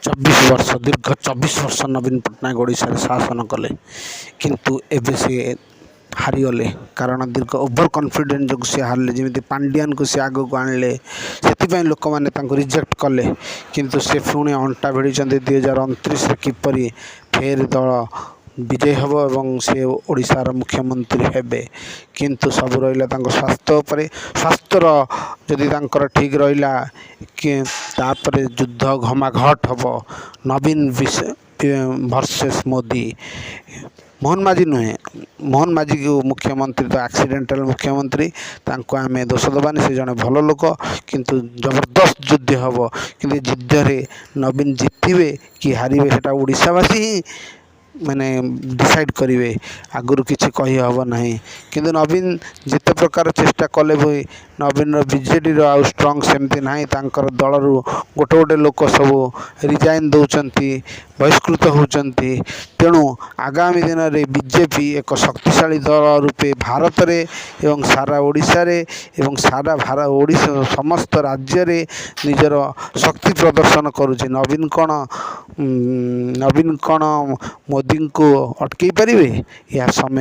वर्ष दीर्घ 24 वर्ष नवीन पट्टनायक ओडिशा शासन कले किंतु एबे से हारीगले कारण दीर्घ ओभर कॉन्फिडेंस जो सी हारले जमी पांड्यान को सी आग को आणले से लोक मैंने रिजेक्ट कले किंतु से पुणी अंटा भिड़ी 2029 किपरि फेर दल विजय हम और से ओडिशार मुख्यमंत्री हेबे किंतु सब रहा स्वास्थ्य उपरे स्वास्थ्यर जदि ठीक रहा कि तापर युद्ध घमाघट हम नवीन वर्सेस मोदी मोहन माझी नुहे मोहन माझी को मुख्यमंत्री तो एक्सीडेंटल मुख्यमंत्री तांको आमे दोष दबानी से जड़े भल लोक किंतु जबरदस्त युद्ध हम कि युद्ध रे नवीन जितबे कि हारे सेटा ओडिशावासी ही मैंने डिसाइड करेंगे आगुरी किसी कही हम ना कि नवीन जिते प्रकार चेष्टा कले भी नवीन बीजेडी आउ स्ट्रंग सेमती ना दल रु गोटे गोटे लोक सब रिजाइन दौरान बहिष्कृत होती तेणु आगामी दिन में बीजेपी एक शक्तिशाली दल रूपे भारत में एवं सारा ओडिशा रे एवं सारा ओडिशा समस्त राज्य रे निजर शक्ति प्रदर्शन करुचे नवीन कौन मोदी को अटकई पारे यह समय